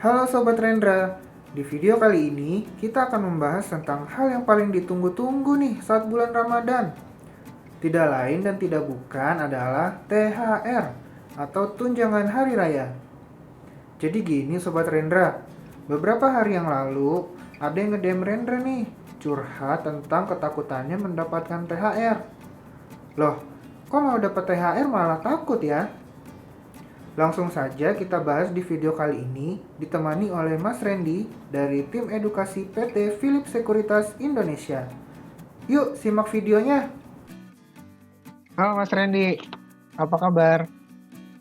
Halo Sobat Rendra, di video kali ini kita akan membahas tentang hal yang paling ditunggu-tunggu nih saat bulan Ramadan. Tidak lain dan tidak bukan adalah THR atau tunjangan hari raya. Jadi gini Sobat Rendra, beberapa hari yang lalu ada yang nge-DM Rendra nih, curhat tentang ketakutannya mendapatkan THR. Loh, kok mau dapat THR malah takut ya? Langsung saja kita bahas di video kali ini, ditemani oleh Mas Randy dari tim edukasi PT Philips Sekuritas Indonesia. Yuk, simak videonya. Halo Mas Randy, apa kabar?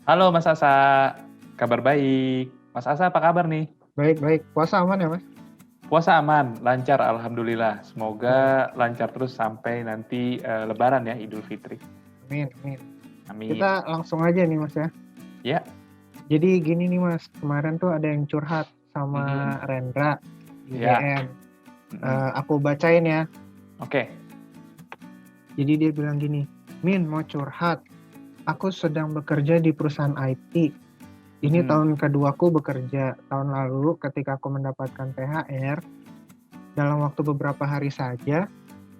Halo Mas Asa, kabar baik. Mas Asa apa kabar nih? Baik-baik, puasa aman ya Mas? Puasa aman, lancar Alhamdulillah. Semoga lancar terus sampai nanti Lebaran ya, Idul Fitri. Amin, amin. Amin. Kita langsung aja nih Mas ya. Ya. Jadi gini nih Mas, kemarin tuh ada yang curhat sama Rendra di DM. Aku bacain ya. Oke. Jadi dia bilang gini, Min mau curhat, aku sedang bekerja di perusahaan IT. Ini tahun keduaku bekerja. Tahun lalu ketika aku mendapatkan THR, dalam waktu beberapa hari saja,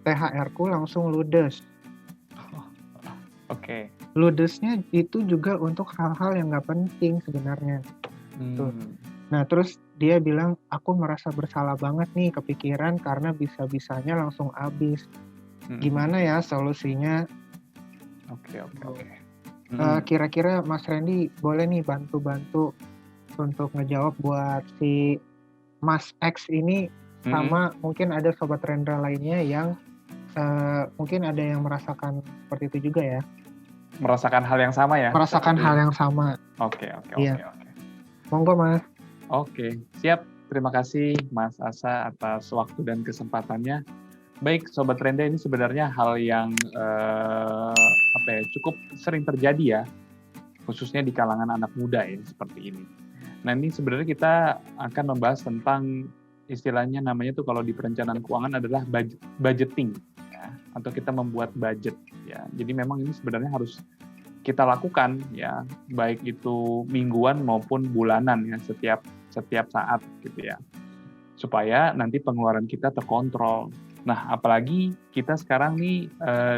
THR-ku langsung ludes. Oke. Ludesnya itu juga untuk hal-hal yang nggak penting sebenarnya. Tuh. Nah terus dia bilang, aku merasa bersalah banget nih kepikiran karena bisa-bisanya langsung habis. Gimana ya solusinya? Oke. Kira-kira Mas Randy boleh nih bantu-bantu untuk ngejawab buat si Mas X ini, sama mungkin ada Sobat Rendra lainnya yang mungkin ada yang merasakan seperti itu juga ya. Merasakan hal yang sama ya? Merasakan hal yang sama. Oke. Monggo Mas. Oke, siap. Terima kasih Mas Asa atas waktu dan kesempatannya. Baik, Sobat Renda, ini sebenarnya hal yang cukup sering terjadi ya, khususnya di kalangan anak muda ya, seperti ini. Nah, ini sebenarnya kita akan membahas tentang istilahnya namanya tuh kalau di perencanaan keuangan adalah budgeting, ya, atau kita membuat budget. Ya, jadi memang ini sebenarnya harus kita lakukan ya, baik itu mingguan maupun bulanan ya, setiap saat gitu ya, supaya nanti pengeluaran kita terkontrol. Nah, apalagi kita sekarang nih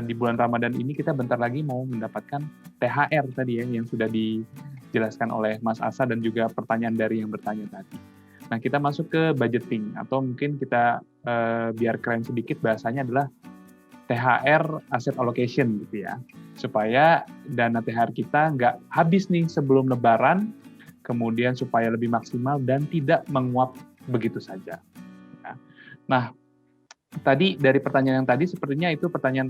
di bulan Ramadan ini kita bentar lagi mau mendapatkan THR tadi ya, yang sudah dijelaskan oleh Mas Asa dan juga pertanyaan dari yang bertanya tadi. Nah, kita masuk ke budgeting, atau mungkin kita biar keren sedikit bahasanya adalah THR asset allocation gitu ya, supaya dana THR kita nggak habis nih sebelum Lebaran, kemudian supaya lebih maksimal dan tidak menguap begitu saja. Nah, tadi dari pertanyaan yang tadi sepertinya itu pertanyaan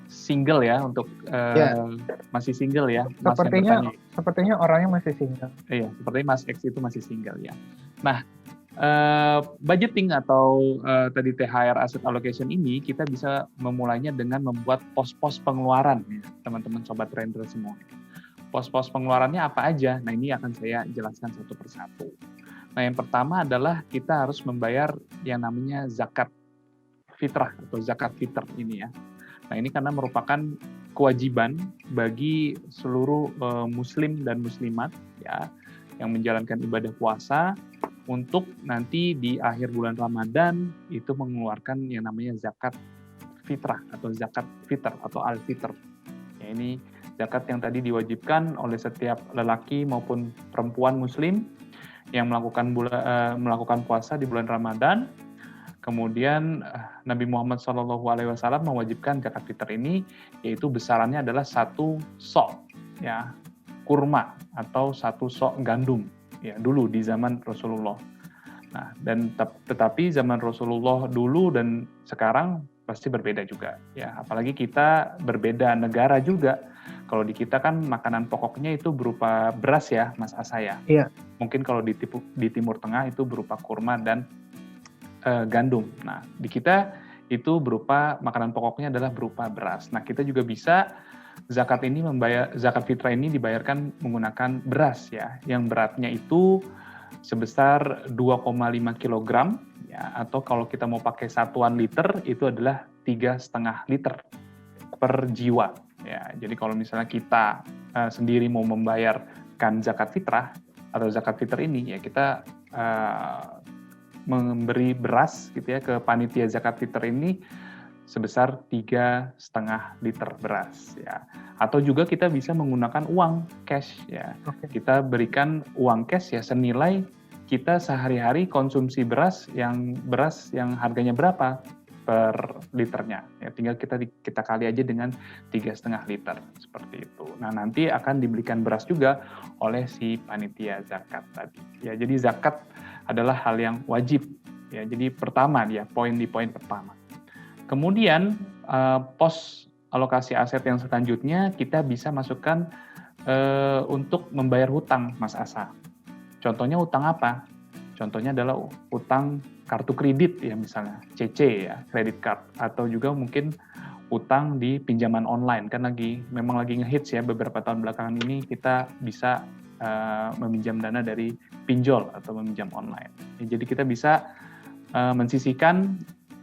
single ya, untuk masih single ya. Sepertinya orangnya masih single. Iya, sepertinya Mas X itu masih single ya. Nah, budgeting atau tadi THR asset allocation ini kita bisa memulainya dengan membuat pos-pos pengeluaran ya, teman-teman Sobat Rendra semua. Pos-pos pengeluarannya apa aja? Nah, ini akan saya jelaskan satu persatu. Nah, yang pertama adalah kita harus membayar yang namanya zakat fitrah atau zakat fitr ini ya. Nah, ini karena merupakan kewajiban bagi seluruh muslim dan muslimat ya, yang menjalankan ibadah puasa untuk nanti di akhir bulan Ramadan itu mengeluarkan yang namanya zakat fitrah atau zakat fitr atau al-fitr. Ya, ini zakat yang tadi diwajibkan oleh setiap lelaki maupun perempuan muslim yang melakukan puasa di bulan Ramadan. Kemudian Nabi Muhammad SAW mewajibkan zakat fitr ini, yaitu besarannya adalah 1 sok ya, kurma atau 1 sok gandum ya, dulu di zaman Rasulullah. Nah, dan tetapi zaman Rasulullah dulu dan sekarang pasti berbeda juga ya, apalagi kita berbeda negara juga. Kalau di kita kan makanan pokoknya itu berupa beras ya, Mas Asa ya. Iya. Mungkin kalau di Timur Tengah itu berupa kurma dan gandum. Nah, di kita itu berupa makanan pokoknya adalah berupa beras. Nah, kita juga bisa zakat fitrah ini dibayarkan menggunakan beras ya, yang beratnya itu sebesar 2,5 kg ya, atau kalau kita mau pakai satuan liter itu adalah 3,5 liter per jiwa ya. Jadi kalau misalnya kita sendiri mau membayarkan zakat fitrah, atau zakat fitr ini, ya kita memberi beras gitu ya ke panitia zakat fitr ini sebesar 3,5 liter beras ya. Atau juga kita bisa menggunakan uang cash ya. Oke. Kita berikan uang cash ya senilai kita sehari-hari konsumsi beras yang harganya berapa per liternya. Ya tinggal kita kali aja dengan 3,5 liter seperti itu. Nah, nanti akan dibelikan beras juga oleh si panitia zakat tadi. Ya, jadi zakat adalah hal yang wajib. Ya, jadi pertama dia di poin pertama. Kemudian pos alokasi aset yang selanjutnya kita bisa masukkan untuk membayar hutang, Mas Asa. Contohnya hutang apa? Contohnya adalah hutang kartu kredit ya misalnya, CC ya, credit card, atau juga mungkin utang di pinjaman online kan memang lagi ngehits ya beberapa tahun belakangan ini kita bisa meminjam dana dari pinjol atau meminjam online. Ya, jadi kita bisa mensisihkan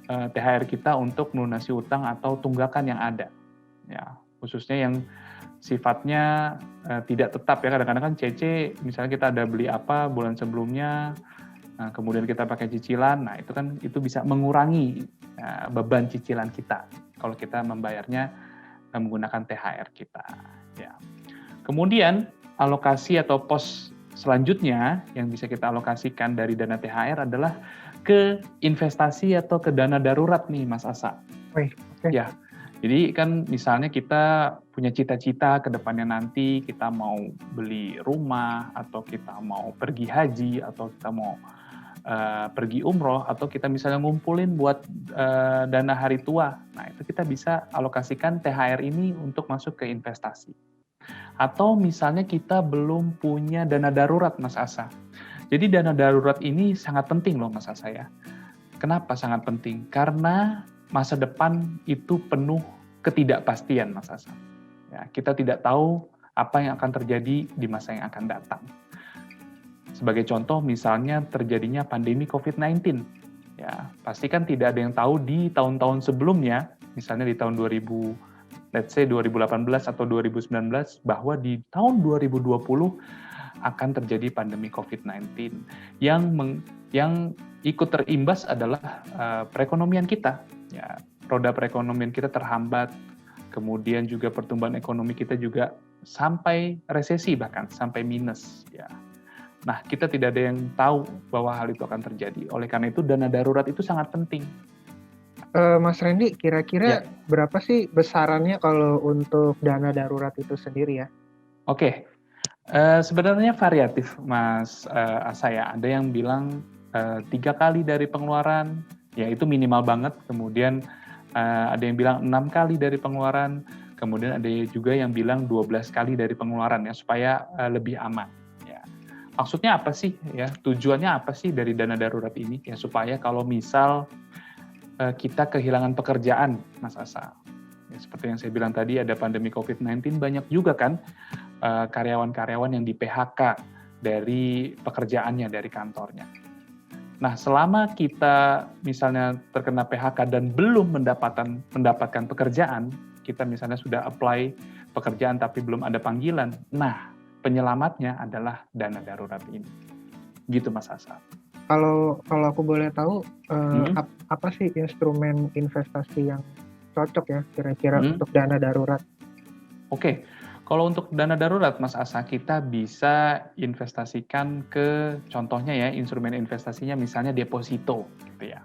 THR kita untuk melunasi utang atau tunggakan yang ada. Ya, khususnya yang sifatnya tidak tetap ya, kadang-kadang kan CC misalnya kita ada beli apa bulan sebelumnya, nah, kemudian kita pakai cicilan, nah itu bisa mengurangi beban cicilan kita kalau kita membayarnya menggunakan THR kita. Ya. Kemudian alokasi atau pos selanjutnya yang bisa kita alokasikan dari dana THR adalah ke investasi atau ke dana darurat nih, Mas Asa. Oke. Ya, jadi kan misalnya kita punya cita-cita ke depannya nanti kita mau beli rumah atau kita mau pergi haji atau kita mau pergi umroh atau kita misalnya ngumpulin buat dana hari tua. Nah, itu kita bisa alokasikan THR ini untuk masuk ke investasi. Atau misalnya kita belum punya dana darurat, Mas Asa. Jadi dana darurat ini sangat penting loh, Mas Asa ya. Kenapa sangat penting? Karena masa depan itu penuh ketidakpastian, Mas Asa. Ya, kita tidak tahu apa yang akan terjadi di masa yang akan datang. Sebagai contoh, misalnya terjadinya pandemi COVID-19. Ya, pasti kan tidak ada yang tahu di tahun-tahun sebelumnya, misalnya di tahun 2018 atau 2019, bahwa di tahun 2020 akan terjadi pandemi COVID-19 yang ikut terimbas adalah perekonomian kita. Ya, roda perekonomian kita terhambat, kemudian juga pertumbuhan ekonomi kita juga sampai resesi bahkan sampai minus. Ya. Nah, kita tidak ada yang tahu bahwa hal itu akan terjadi. Oleh karena itu, dana darurat itu sangat penting. Mas Randy, kira-kira berapa sih besarannya kalau untuk dana darurat itu sendiri ya? Oke, sebenarnya variatif, Mas Asa ya. Ada yang bilang 3 kali dari pengeluaran, ya itu minimal banget. Kemudian ada yang bilang 6 kali dari pengeluaran. Kemudian ada juga yang bilang 12 kali dari pengeluaran ya supaya lebih aman. Maksudnya apa sih ya? Tujuannya apa sih dari dana darurat ini? Ya supaya kalau misal kita kehilangan pekerjaan, Mas Asa. Ya, seperti yang saya bilang tadi ada pandemi COVID-19, banyak juga kan karyawan-karyawan yang di-PHK dari pekerjaannya, dari kantornya. Nah, selama kita misalnya terkena PHK dan belum mendapatkan pekerjaan, kita misalnya sudah apply pekerjaan tapi belum ada panggilan, nah penyelamatnya adalah dana darurat ini. Gitu Mas Asa. Kalau aku boleh tahu, apa sih instrumen investasi yang cocok ya kira-kira untuk dana darurat? Oke, kalau untuk dana darurat Mas Asa, kita bisa investasikan ke contohnya ya, instrumen investasinya misalnya deposito gitu ya.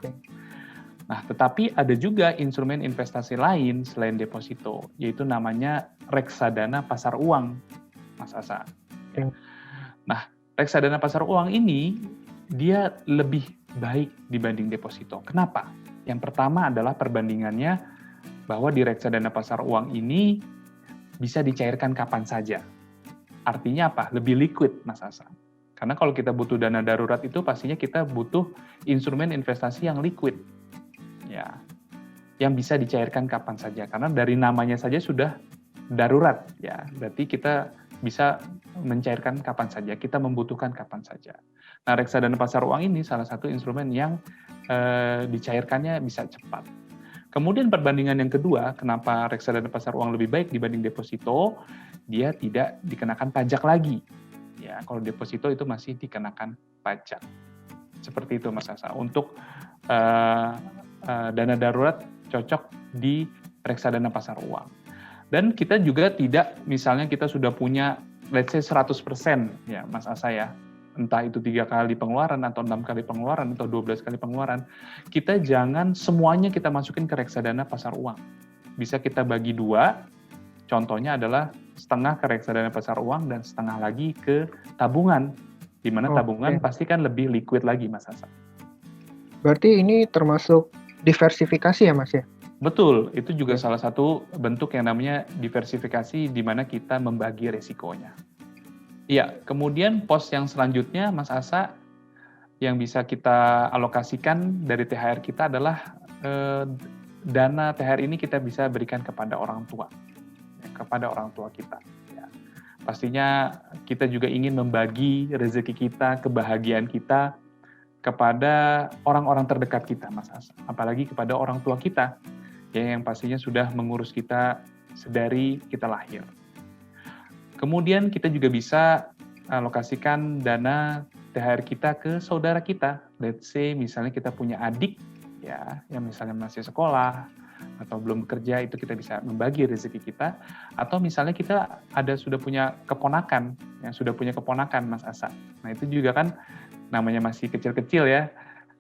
Nah, tetapi ada juga instrumen investasi lain selain deposito, yaitu namanya reksadana pasar uang. Mas Asa. Nah, reksadana pasar uang ini dia lebih baik dibanding deposito. Kenapa? Yang pertama adalah perbandingannya bahwa di reksadana pasar uang ini bisa dicairkan kapan saja. Artinya apa? Lebih liquid, Mas Asa. Karena kalau kita butuh dana darurat itu pastinya kita butuh instrumen investasi yang liquid. Ya. Yang bisa dicairkan kapan saja. Karena dari namanya saja sudah darurat, ya. Berarti kita bisa mencairkan kapan saja, kita membutuhkan kapan saja. Nah, reksadana pasar uang ini salah satu instrumen yang dicairkannya bisa cepat. Kemudian perbandingan yang kedua, kenapa reksadana pasar uang lebih baik dibanding deposito, dia tidak dikenakan pajak lagi. Ya, kalau deposito itu masih dikenakan pajak. Seperti itu Mas Asa. Untuk dana darurat cocok di reksadana pasar uang. Dan kita juga tidak, misalnya kita sudah punya, let's say 100% ya Mas Asa ya, entah itu 3 kali pengeluaran, atau 6 kali pengeluaran, atau 12 kali pengeluaran, kita jangan semuanya kita masukin ke reksadana pasar uang. Bisa kita bagi 2, contohnya adalah setengah ke reksadana pasar uang dan setengah lagi ke tabungan, di mana tabungan pasti kan lebih liquid lagi Mas Asa. Berarti ini termasuk diversifikasi ya Mas ya? Betul, itu juga salah satu bentuk yang namanya diversifikasi di mana kita membagi resikonya. Iya, kemudian pos yang selanjutnya Mas Asa yang bisa kita alokasikan dari THR kita adalah dana THR ini kita bisa berikan kepada orang tua, kepada orang tua kita. Ya. Pastinya kita juga ingin membagi rezeki kita, kebahagiaan kita kepada orang-orang terdekat kita, Mas Asa. Apalagi kepada orang tua kita, ya, yang pastinya sudah mengurus kita sedari kita lahir. Kemudian kita juga bisa alokasikan dana THR kita ke saudara kita. Let's say misalnya kita punya adik, ya, yang misalnya masih sekolah atau belum bekerja, itu kita bisa membagi rezeki kita. Atau misalnya kita sudah punya keponakan, yang sudah punya keponakan Mas Asa. Nah itu juga kan namanya masih kecil-kecil ya,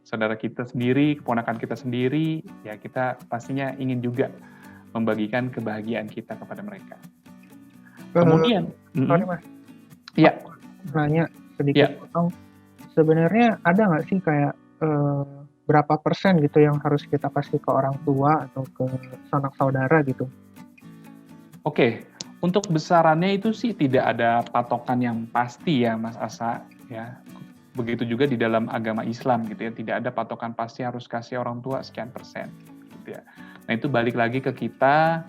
saudara kita sendiri, keponakan kita sendiri, ya kita pastinya ingin juga membagikan kebahagiaan kita kepada mereka. Kemudian, sorry Mas, ya, nanya sedikit potong, sebenarnya ada nggak sih kayak berapa persen gitu yang harus kita kasih ke orang tua atau ke sanak saudara gitu? Oke, untuk besarannya itu sih tidak ada patokan yang pasti ya Mas Asa, ya. Begitu juga di dalam agama Islam gitu ya, tidak ada patokan pasti harus kasih orang tua sekian persen gitu ya. Nah itu balik lagi ke kita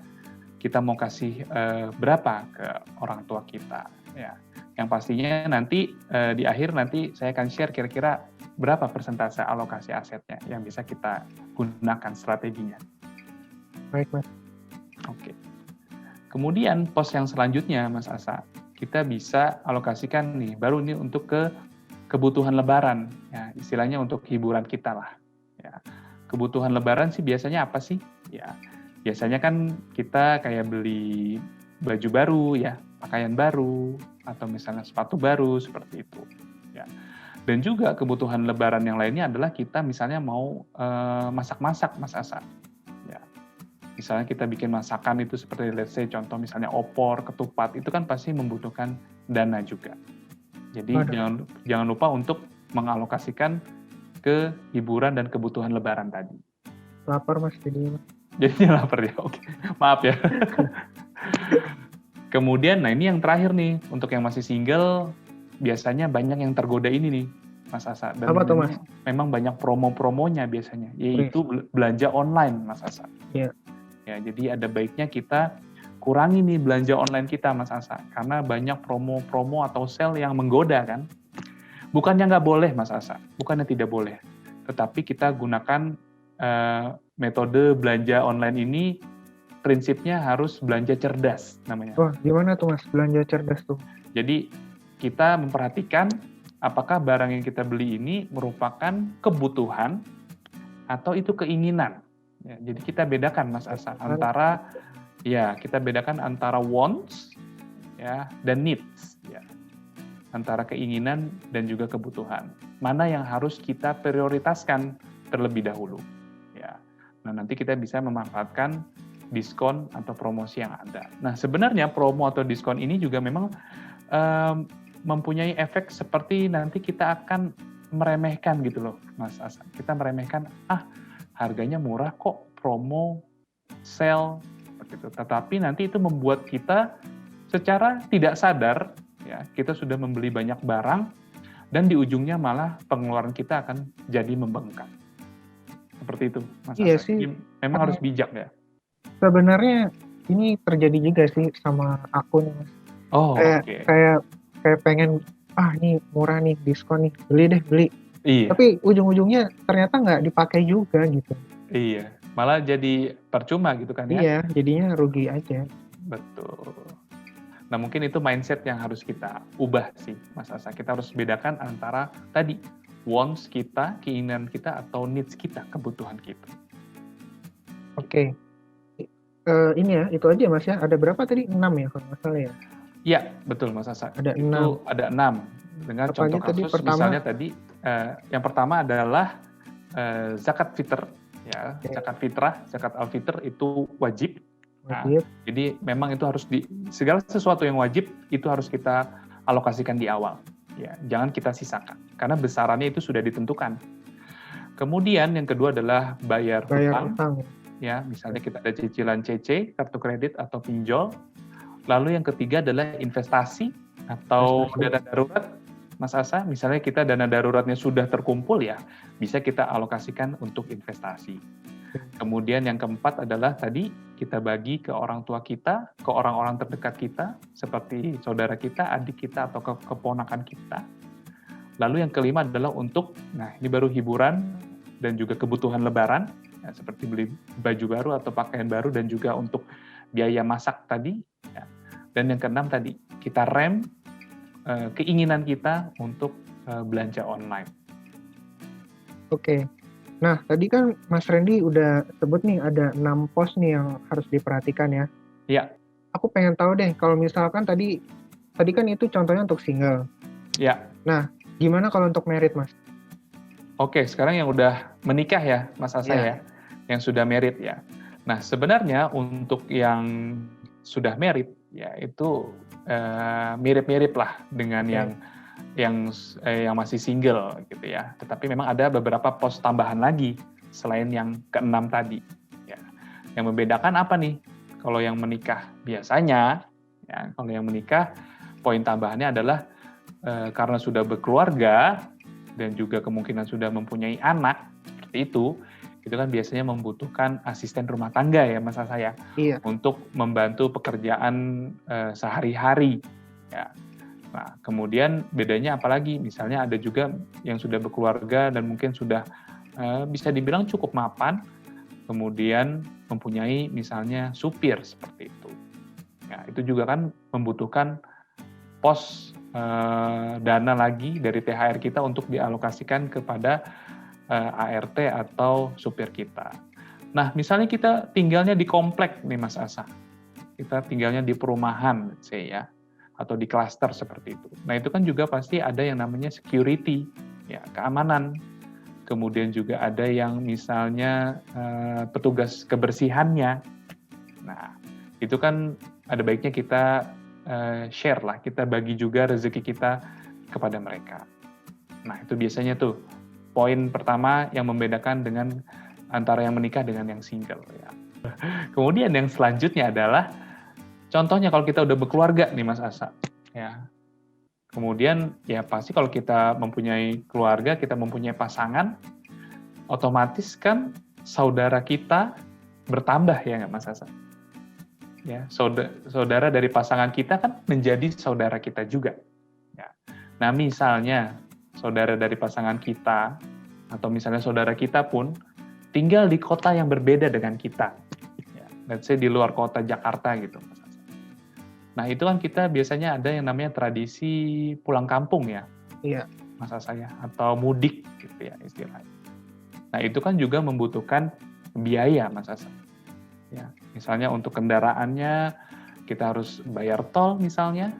mau kasih berapa ke orang tua kita ya. Yang pastinya nanti di akhir nanti saya akan share kira-kira berapa persentase alokasi asetnya yang bisa kita gunakan strateginya. Baik Mas. Oke. Kemudian pos yang selanjutnya Mas Asa, kita bisa alokasikan nih baru ini untuk kebutuhan lebaran, ya, istilahnya untuk hiburan kita lah. Ya. Kebutuhan lebaran sih biasanya apa sih? Ya, biasanya kan kita kayak beli baju baru, ya, pakaian baru, atau misalnya sepatu baru, seperti itu. Ya. Dan juga kebutuhan lebaran yang lainnya adalah kita misalnya mau masak-masak, Mas Asa. Ya. Misalnya kita bikin masakan itu seperti let's say contoh misalnya opor, ketupat, itu kan pasti membutuhkan dana juga. Jadi jangan lupa untuk mengalokasikan ke hiburan dan kebutuhan lebaran tadi. Lapar Mas jadinya. Jadinya lapar ya, oke. Maaf ya. Kemudian, nah ini yang terakhir nih, untuk yang masih single, biasanya banyak yang tergoda ini nih, Mas Asa. Dan apa tuh Mas? Memang banyak promo-promonya biasanya, yaitu belanja online Mas Asa. Iya. Ya, jadi ada baiknya kita kurangi nih belanja online kita Mas Asa, karena banyak promo-promo atau sale yang menggoda kan. Bukannya nggak boleh Mas Asa, bukannya tidak boleh, tetapi kita gunakan metode belanja online ini, prinsipnya harus belanja cerdas namanya. Wah, gimana tuh Mas belanja cerdas tuh? Jadi kita memperhatikan apakah barang yang kita beli ini merupakan kebutuhan atau itu keinginan. Ya, jadi kita bedakan Mas Asa antara kita bedakan antara wants ya dan needs ya. Antara keinginan dan juga kebutuhan. Mana yang harus kita prioritaskan terlebih dahulu ya. Nah, nanti kita bisa memanfaatkan diskon atau promosi yang ada. Nah, sebenarnya promo atau diskon ini juga memang mempunyai efek seperti nanti kita akan meremehkan gitu loh, Mas Asa. Kita meremehkan, harganya murah kok, promo, sale, gitu. Tetapi nanti itu membuat kita secara tidak sadar ya kita sudah membeli banyak barang dan di ujungnya malah pengeluaran kita akan jadi membengkak. Seperti itu, Mas Iya Asa. sih. Memang harus bijak ya. Sebenarnya ini terjadi juga sih sama aku nih Mas. Oh, kayak pengen nih murah nih, diskon nih, beli. Iya. Tapi ujung-ujungnya ternyata nggak dipakai juga gitu. Iya, malah jadi percuma gitu kan ya. Iya, jadinya rugi aja. Betul. Nah, mungkin itu mindset yang harus kita ubah sih, Mas Asa. Kita harus bedakan antara tadi wants kita, keinginan kita, atau needs kita, kebutuhan kita. Oke. Ini ya, itu aja Mas ya. Ada berapa tadi? 6 ya kalau nggak salah ya? Iya, betul Mas Asa. Ada Itu ada 6. Dengan Apa contoh aja tadi? kasus Pertama? misalnya tadi, yang pertama adalah zakat fitr. Ya, Oke. zakat fitrah, zakat al-fitr itu wajib. Nah, Wajib. jadi memang itu harus segala sesuatu yang wajib itu harus kita alokasikan di awal. Ya, jangan kita sisakan karena besarannya itu sudah ditentukan. Kemudian yang kedua adalah bayar hutang. utang. Ya, misalnya kita ada cicilan CC, kartu kredit atau pinjol. Lalu yang ketiga adalah investasi atau Investasi. dana darurat, Mas Asa. Misalnya kita dana daruratnya sudah terkumpul ya, bisa kita alokasikan untuk investasi. Kemudian yang keempat adalah tadi kita bagi ke orang tua kita, ke orang-orang terdekat kita, seperti saudara kita, adik kita, atau keponakan kita. Lalu yang kelima adalah untuk, nah ini baru hiburan dan juga kebutuhan lebaran, ya, seperti beli baju baru atau pakaian baru, dan juga untuk biaya masak tadi. Ya. Dan yang keenam tadi, kita rem keinginan kita untuk belanja online. Oke. Nah, tadi kan Mas Randy udah sebut nih ada 6 pos nih yang harus diperhatikan ya. Ya. Aku pengen tahu deh, kalau misalkan tadi kan itu contohnya untuk single. Ya. Nah, gimana kalau untuk married, Mas? Oke, sekarang yang udah menikah ya, Mas Asa ya, yang sudah married ya. Nah, sebenarnya untuk yang sudah married ya itu mirip-mirip lah dengan yang masih single gitu ya. Tetapi memang ada beberapa pos tambahan lagi selain yang keenam tadi. Ya. Yang membedakan apa nih? Kalau yang menikah biasanya, ya, kalau yang menikah poin tambahannya adalah karena sudah berkeluarga dan juga kemungkinan sudah mempunyai anak seperti itu kan biasanya membutuhkan asisten rumah tangga ya Mas Asa ya, untuk membantu pekerjaan sehari-hari. Ya. Nah, kemudian bedanya apalagi, misalnya ada juga yang sudah berkeluarga dan mungkin sudah bisa dibilang cukup mapan, kemudian mempunyai misalnya supir seperti itu. Ya, itu juga kan membutuhkan pos dana lagi dari THR kita untuk dialokasikan kepada ART atau supir kita. Nah, misalnya kita tinggalnya di komplek nih Mas Asa, kita tinggalnya di perumahan, let's say ya, atau di klaster seperti itu. Nah, itu kan juga pasti ada yang namanya security, ya, keamanan. Kemudian juga ada yang misalnya petugas kebersihannya. Nah, itu kan ada baiknya kita share lah, kita bagi juga rezeki kita kepada mereka. Nah, itu biasanya tuh poin pertama yang membedakan dengan antara yang menikah dengan yang single. Ya. Kemudian yang selanjutnya adalah, contohnya kalau kita udah berkeluarga nih Mas Asa, ya. Kemudian ya pasti kalau kita mempunyai keluarga, kita mempunyai pasangan, otomatis kan saudara kita bertambah ya nggak Mas Asa? Ya, saudara dari pasangan kita kan menjadi saudara kita juga. Ya. Nah misalnya saudara dari pasangan kita, atau misalnya saudara kita pun tinggal di kota yang berbeda dengan kita. Ya, let's say di luar kota Jakarta gitu. Nah itu kan kita biasanya ada yang namanya tradisi pulang kampung ya, Mas Asa ya, atau mudik gitu ya istilahnya. Nah itu kan juga membutuhkan biaya Mas Asa. Ya, misalnya untuk kendaraannya kita harus bayar tol misalnya,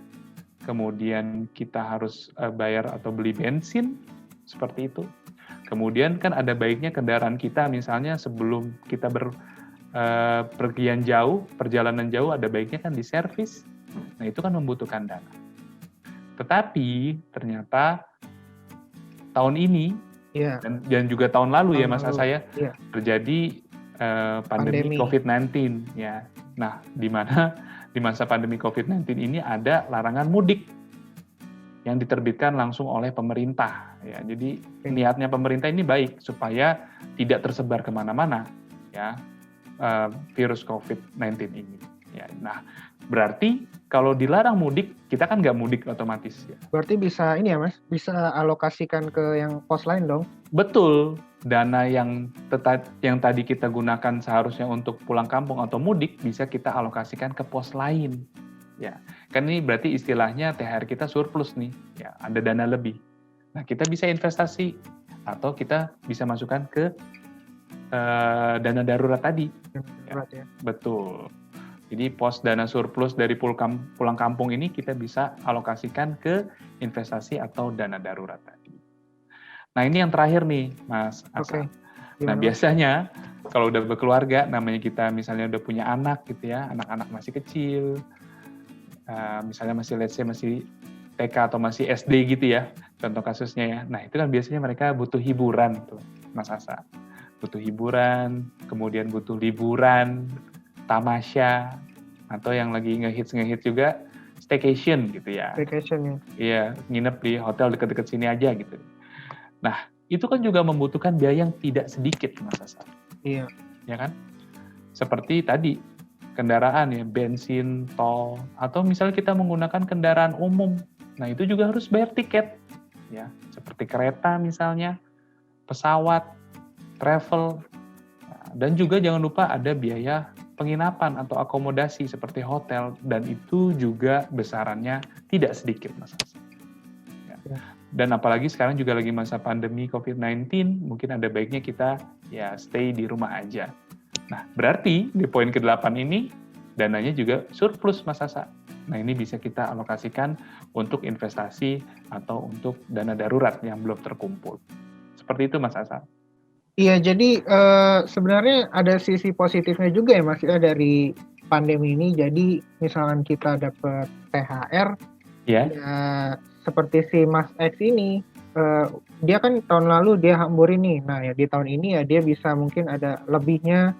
kemudian kita harus bayar atau beli bensin, seperti itu. Kemudian kan ada baiknya kendaraan kita misalnya sebelum kita pergian jauh, perjalanan jauh, ada baiknya kan diservis. Nah itu kan membutuhkan dana. Tetapi ternyata tahun ini dan juga tahun lalu ya Mas Asa ya, terjadi pandemi COVID-19 ya. Nah, di mana di masa pandemi COVID-19 ini ada larangan mudik yang diterbitkan langsung oleh pemerintah. Ya, jadi niatnya pemerintah ini baik supaya tidak tersebar kemana-mana ya virus COVID-19 ini. Ya, nah, berarti kalau dilarang mudik, kita kan nggak mudik otomatis ya. Berarti bisa ini ya Mas, bisa alokasikan ke yang pos lain dong? Betul. Dana yang tadi kita gunakan seharusnya untuk pulang kampung atau mudik bisa kita alokasikan ke pos lain. Ya, kan ini berarti istilahnya THR kita surplus nih, ya, ada dana lebih. Nah, kita bisa investasi atau kita bisa masukkan ke dana darurat tadi. Darurat ya. Betul. Jadi pos dana surplus dari pulang kampung ini kita bisa alokasikan ke investasi atau dana darurat tadi. Nah, ini yang terakhir nih, Mas Asa. Oke. Nah, Gimana, Mas? biasanya kalau udah berkeluarga, namanya kita misalnya udah punya anak gitu ya, anak-anak masih kecil, misalnya masih let's say masih TK atau masih SD gitu ya, contoh kasusnya ya. Nah, itu kan biasanya mereka butuh hiburan tuh, Mas Asa. Butuh hiburan, kemudian butuh liburan, tamasya, atau yang lagi ngehits juga staycation gitu ya. Vacation ya. Iya, nginep di hotel deket-deket sini aja gitu. Nah, itu kan juga membutuhkan biaya yang tidak sedikit, Mas Asa. Iya. Ya kan? Seperti tadi, kendaraan ya, bensin, tol, atau misalnya kita menggunakan kendaraan umum. Nah, itu juga harus bayar tiket. Ya, seperti kereta misalnya, pesawat, travel, dan juga jangan lupa ada biaya penginapan atau akomodasi seperti hotel, dan itu juga besarannya tidak sedikit, Mas Asa. Ya. Dan apalagi sekarang juga lagi masa pandemi COVID-19, mungkin ada baiknya kita ya stay di rumah aja. Nah, berarti di poin ke-8 ini, dananya juga surplus, Mas Asa. Nah, ini bisa kita alokasikan untuk investasi atau untuk dana darurat yang belum terkumpul. Seperti itu, Mas Asa. Iya, jadi sebenarnya ada sisi positifnya juga ya Mas ya dari pandemi ini. Jadi misalkan kita dapat THR, Ya, ya seperti si Mas X ini, dia kan tahun lalu dia hamburin nih. Nah ya di tahun ini ya dia bisa mungkin ada lebihnya,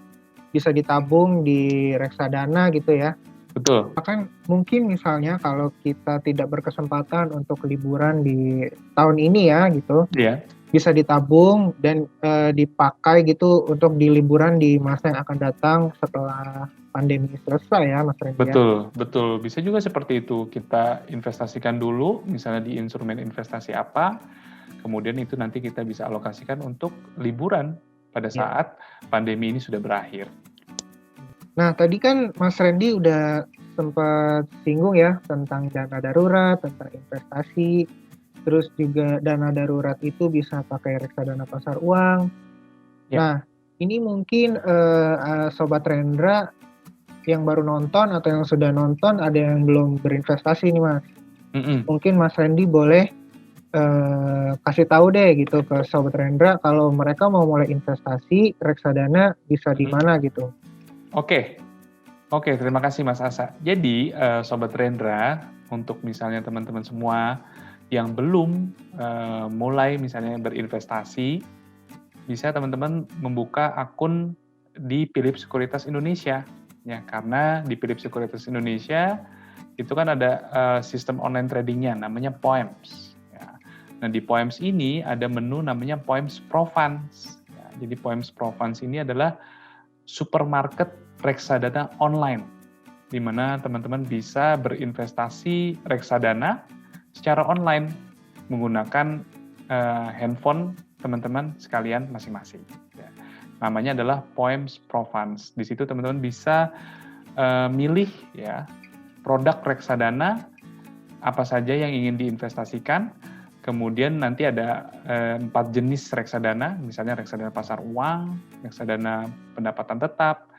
bisa ditabung di reksadana gitu ya. betul. Bahkan mungkin misalnya kalau kita tidak berkesempatan untuk liburan di tahun ini ya gitu, Ya, bisa ditabung dan dipakai gitu untuk di liburan di masa yang akan datang setelah pandemi selesai ya Mas Randy ya. betul, betul. Bisa juga seperti itu. Kita investasikan dulu, misalnya di instrumen investasi apa, kemudian itu nanti kita bisa alokasikan untuk liburan pada Ya. saat pandemi ini sudah berakhir. Nah tadi kan Mas Randy udah sempat singgung ya tentang dana darurat, tentang investasi, terus juga dana darurat itu bisa pakai reksadana pasar uang. Ya. Nah ini mungkin Sobat Rendra yang baru nonton atau yang sudah nonton ada yang belum berinvestasi nih Mas. Mungkin Mas Randy boleh kasih tahu deh gitu ke Sobat Rendra kalau mereka mau mulai investasi reksadana bisa di mana gitu. Oke, terima kasih Mas Asa. Jadi Sobat Rendra, untuk misalnya teman-teman semua yang belum mulai misalnya berinvestasi, bisa teman-teman membuka akun di Philips Sekuritas Indonesia. Ya, karena di Philips Sekuritas Indonesia itu kan ada sistem online tradingnya namanya Poems. Ya. Nah di Poems ini ada menu namanya Poems Pro Funds. Ya, jadi Poems Pro Funds ini adalah supermarket reksadana online, di mana teman-teman bisa berinvestasi reksadana secara online menggunakan handphone teman-teman sekalian masing-masing. Ya. Namanya adalah Poems Pro Funds. Di situ teman-teman bisa milih ya produk reksadana apa saja yang ingin diinvestasikan. Kemudian nanti ada 4 jenis reksadana, misalnya reksadana pasar uang, reksadana pendapatan tetap,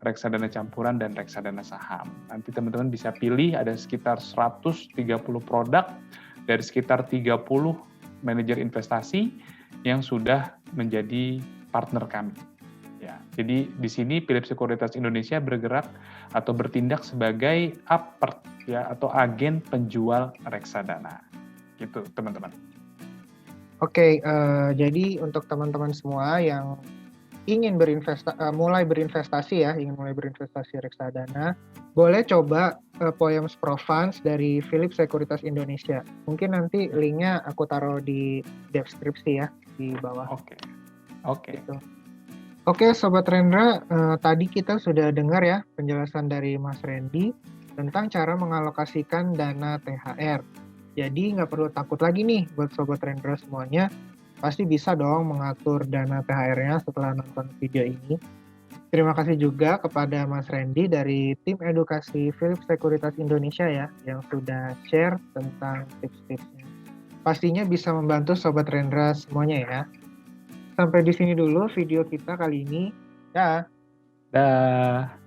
reksadana campuran, dan reksadana saham. Nanti teman-teman bisa pilih ada sekitar 130 produk dari sekitar 30 manajer investasi yang sudah menjadi partner kami. Ya, jadi di sini Philips Sekuritas Indonesia bergerak atau bertindak sebagai APERT ya atau agen penjual reksadana. Gitu teman-teman. Oke, jadi untuk teman-teman semua yang ingin mulai berinvestasi reksadana, boleh coba Poems Pro Funds dari Philips Sekuritas Indonesia. Mungkin nanti linknya aku taruh di deskripsi ya di bawah. Oke. Gitu. Oke, Sobat Rendra, tadi kita sudah dengar ya penjelasan dari Mas Randy tentang cara mengalokasikan dana THR. Jadi nggak perlu takut lagi nih buat Sobat Rendra semuanya, pasti bisa dong mengatur dana THR-nya setelah nonton video ini. Terima kasih juga kepada Mas Randy dari tim edukasi Philips Sekuritas Indonesia ya, yang sudah share tentang tips-tipsnya. Pastinya bisa membantu Sobat Rendra semuanya ya. Sampai di sini dulu video kita kali ini. Ya. Dah.